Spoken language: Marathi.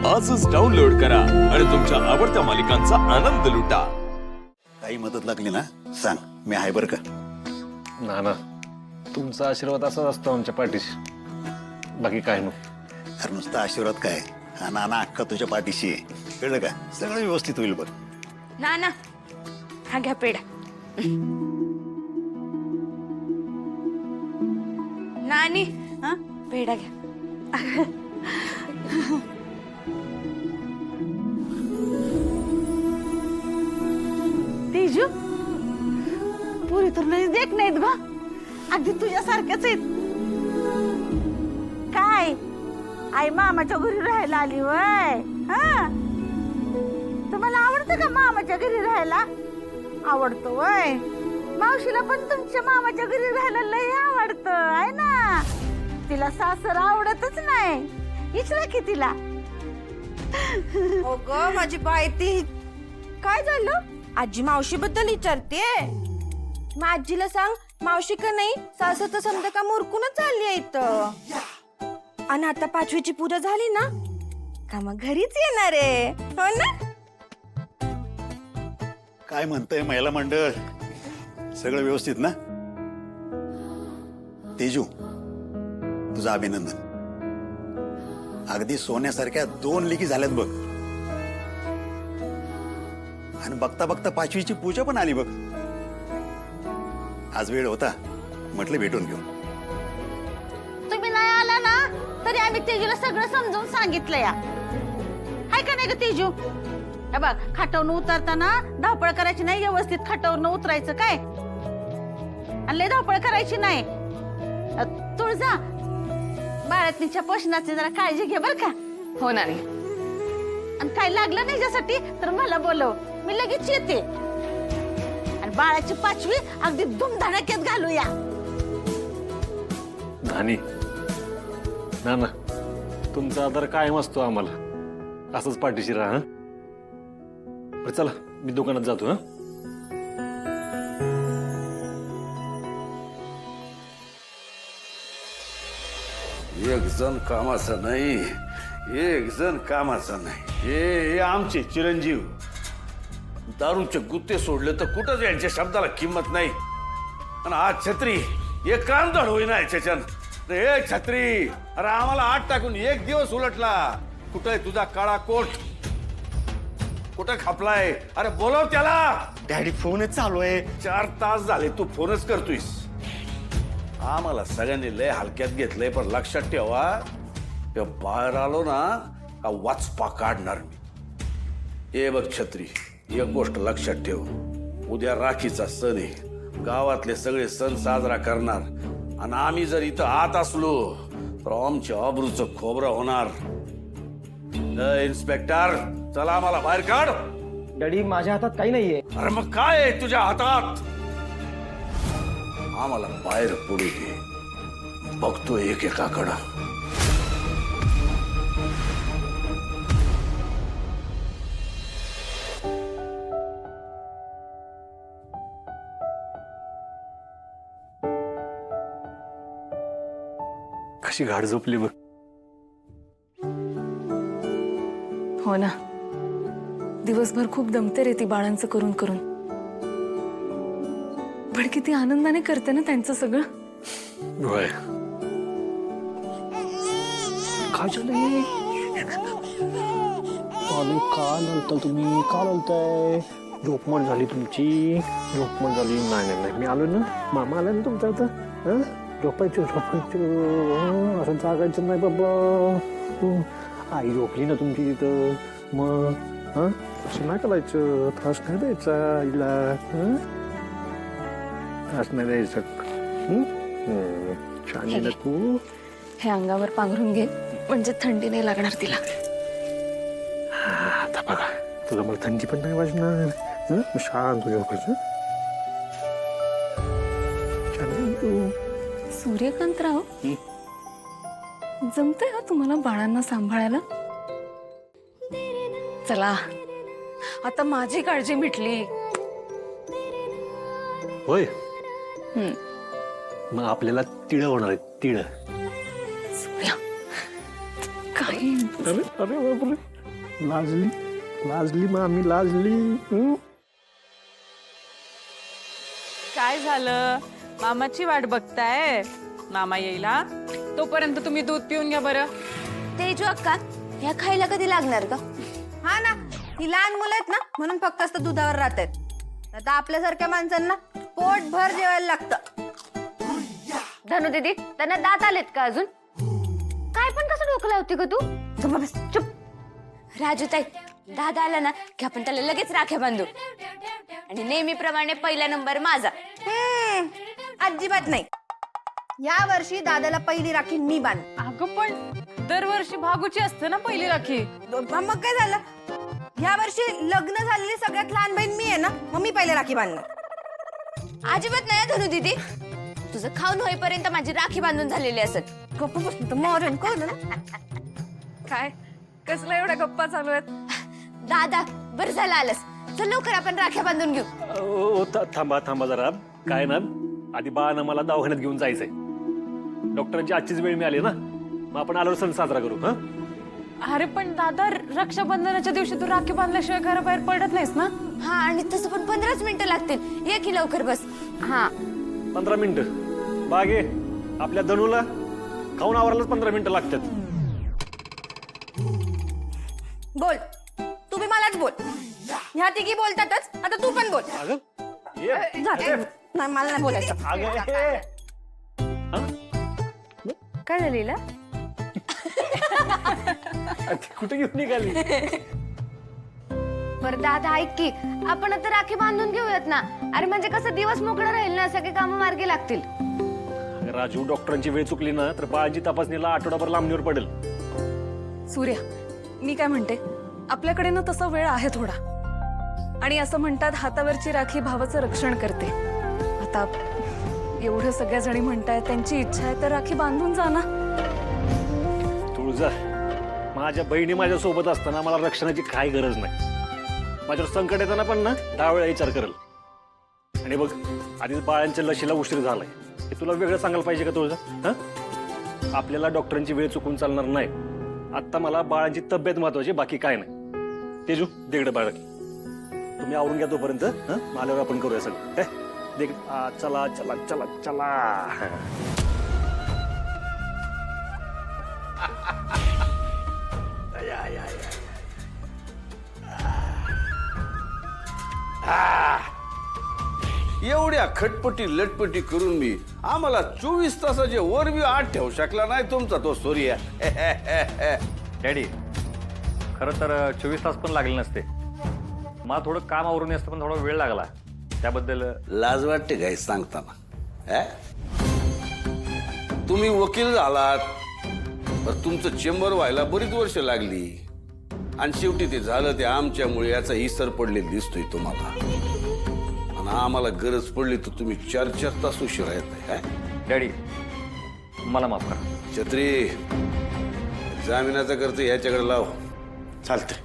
आजच डाउनलोड करा आणि तुमच्या आवडत्या मालिकांचा आनंद लुटा। काही मदत लागली ना सांग, मी आहे बरं का। ना तुमचा आशीर्वाद असाच असतो आमच्या पाठीशी, बाकी काय नाही। अरे नुसता आशीर्वाद काय, हा नाना अक्का तुझ्या पाठीशी आहे, कळलं का? सगळं व्यवस्थित होईल बघ। नाना हा घ्या पेढा। नानी हा पेढा घ्या। तेजू पुरी तर लई देख नाहीत ग, अगदी तुझ्यासारख्याच आहेत। काय आई मामाच्या घरी राहायला आली वय? हा तुम्हाला आवडतं का मामाच्या घरी राहायला? आवडतो वय? मावशीला पण तुमच्या मामाच्या घरी राहायला लई आवडतं आहे ना? तिला सासर आवडतच नाही, विचारा की तिला। हो ग माझी बाई, ती काय झालं? आजी मावशी बद्दल विचारते। मग आजीला सांग मावशी का नाही सासू तर समजा का मुरकूनच चालली आहे इथं। आणि आता 5वीची पूजा झाली ना का मग घरीच येणार आहे, हो ना? काय म्हणतंय महिला मंडळ, सगळं व्यवस्थित ना? तेजू तुझं अभिनंदन, अगदी सोन्यासारख्या 2 लेकी झाल्यात बघ। आणि बघता बघता 5वीची पूजा पण आली बघ। आज वेळ होता, म्हटलं भेटून घेऊ। तुम्ही नाही आला ना तरी आम्ही तेजूला सगळं समजावून सांगितलं या, हाय का नाही ग तेजू? हे बघ, खाटावरून उतरताना धावपळ करायची नाही, व्यवस्थित खाटावरून उतरायचं काय, आणि लय धावपळ करायची नाही। तुळजा बाळातनीच्या पोषणाची जरा काळजी घे बर का। हो ना रे। आणि काय लागलं नाही त्यासाठी तर मला बोलव, मी लगेच येते। आणि बाळाची 5वी अगदी धुमधडाक्यात घालूया। धानी ना तुमचा आदर कायम असतो आम्हाला, असंच पाठीशी राहा। हं? बरं चला, मी दुकानात जातो। हा एक जण कामाचा नाही, एक जण कामाचा नाही। हे आमचे चिरंजीव दारूचे गुत्ते सोडले तर कुठंच यांच्या शब्दाला किंमत नाही। आणि आज छत्री एक कांदळ होईना याच्याच्यान। रे छत्री, अरे आम्हाला 8 टाकून 1 दिवस उलटला। कुठे तुझा काळा कोट, कुठं खपलाय? अरे बोलव त्याला। डॅडी फोनच चालू आहे। 4 तास झाले तू फोनच करतोयस। आम्हाला सगळ्यांनी लय हलक्यात घेतलंय, पण लक्षात ठेवा बाहेर आलो ना का वाचपा काढणार मी। ए बघ छत्री, एक गोष्ट लक्षात ठेव, उद्या राखीचा सण आहे, गावातले सगळे सण साजरा करणार। आणि आम्ही जर इथं आत असलो तर आमच्या आबरूचं खोबरं होणार। इन्स्पेक्टर चला, आम्हाला बाहेर काढ। डॅडी माझ्या हातात काही नाहीये। अरे मग काय आहे तुझ्या हातात? आम्हाला बाहेर पडू दे, बघतो एकेकाकडं। कशी गाढ झोपली बघ। हो ना, दिवसभर खूप दमते रे ती बाळांचं करून करून, पण किती आनंदाने करते ना त्यांचं सगळं। होय, काय झालंय? अरे काल आलता तुम्ही, काल आलताय? झोपमोड झाली तुमची, झोपमोड झाली? नाही मी आलो ना, मामा आला ना तुमच्या इथं। हं? झोपायचं असं जागायचं नाही बाबा। आई झोपली ना तुमची तिथं, मग हं असं नाही करायचं, त्रास नाही द्यायचा आईला। हं? त्रास नाही द्यायचं। छान आहे ना तू। हे अंगावर पांघरून घे, म्हणजे थंडी नाही लागणार तिला। आता बघा, तुला मला थंडी पण नाही वाजणार। हं? शांत झोपायचं। छान आहे तू। सूर्यकांतराव, जमतंय का तुम्हाला बाळांना सांभाळायला? चला, आता माझी काळजी मिटली। होय, मग आपल्याला तिळ होणार आहे, तिळ। सूर्या, काही अरे अरे बापरे, लाजली लाजली मामी लाजली. काय झालं? मामाची वाट बघताय? मामा येईल हा? तोपर्यंत तुम्ही दूध पिऊन घ्या बरं. तेजू अक्का ह्या खायला कधी लागणार का? हा ना, ही लहान मुलं आहेत ना म्हणून फक्त असतं दुधावर राहतात. आता आपल्यासारख्या माणसांना पोटभर जेवायला लागतं. धनु दीदी त्यांना दात आलेत का अजून? काय पण कसं डोकं लावते ग तू? चुप. राजू ताई दादा आला ना की आपण त्याला लगेच राख्या बांधू आणि नेहमीप्रमाणे पहिला नंबर माझा. अजिबात नाही. या वर्षी दादाला पहिली राखी मी बांध. अगं पण दरवर्षी भागूची असते ना पहिली राखी. मग काय झालं? या वर्षी लग्न झालेली सगळ्यात लहान बहीण मी आहे ना, मग मी पहिले राखी बांधणार. अजिबात नाही धनु दीदी, तुझं खाऊन होईपर्यंत माझी राखी बांधून झालेली असत. गप्प बस तर मरण कळलं ना. काय कसला एवढ्या गप्पा चालू आहेत? दादा बरं झालं आलंस, चल लवकर आपण राख्या बांधून घेऊ. थांबा जरा. काय ना, आधी बाळानं मला दवाखान्यात घेऊन जायचंय. डॉक्टरांची आजचीच वेळ मिळाली ना, मग आपण आलो सण साजरा करू. हा अरे पण दादा, रक्षाबंधनाच्या दिवशी तू राखी बांधल्याशिवाय घराबाहेर पडत नाहीस ना? हा आणि तसं पण 15च मिनिटं लागतील. ये की लवकर बस. हा 15 मिनिटं बागे आपल्या धनुला खाऊन आवरायलाच 15 मिनिटं लागतात. बोल, तुम्ही मलाच बोल. ह्या तिघी बोलतातच, आता तू पण बोल. अगं ये. नाही, मला नाही बोलायचं. अगं ये. काय झालेलं? कुठे घेऊन निघाली? बरं दादा ऐक की, आपण आता राखी बांधून घेऊयात ना. अरे म्हणजे कसं दिवस मोकळा राहील ना, सगळे कामं मार्गी लागतील. राजू, डॉक्टरांची वेळ चुकली ना तर बाळाची तपासणीला आठवडाभर लांबणीवर पडेल. सूर्या, मी काय म्हणते, आपल्याकडे ना तसा वेळ आहे थोडा. आणि असं म्हणतात हातावरची राखी भावाचं रक्षण करते. आता एवढं सगळ्या जणी म्हणतायत, त्यांची इच्छा आहे तर राखी बांधून जा ना. तुळजा, माझ्या बहिणी माझ्या सोबत असताना मला रक्षणाची काय गरज नाही. माझ्यावर संकट येताना पण ना 10 वेळा विचार करेल. आणि बघ, आधीच बाळांच्या लशीला उशीर झालाय. हे तुला वेगळं सांगायला पाहिजे का तुळजा? हा, आपल्याला डॉक्टरांची वेळ चुकून चालणार नाही. आता मला बाळांची तब्येत महत्वाची, बाकी काय नाही. तेजू, देगड बाळ तुम्ही आवरून घ्या तोपर्यंत. आल्यावर आपण करूया सगळं. देख, चला चला चला चला. एवढ्या खटपटी लटपटी करून मी आम्हाला 24 तासाचे वर बी आत ठेवू शकला नाही तुमचा तो सूर्या. डॅडी, खरं तर 24 तास पण लागले नसते. मला थोडं काम आवरून असतं, पण थोडा वेळ लागला. त्याबद्दल लाज वाटते काय सांगताना? तुम्ही वकील झालात, पण तुमचं चेंबर व्हायला बरीच वर्ष लागली. आणि शेवटी ते झालं ते आमच्यामुळे, याचा इसर पडलेला दिसतोय तुम्हाला. आणि आम्हाला गरज पडली तर तुम्ही 4-4 तास उशिरा येत आहे. डॅडी, मला माफ करा. छत्री, जामिनाचा खर्च ह्याच्याकडे लाव. चालतंय.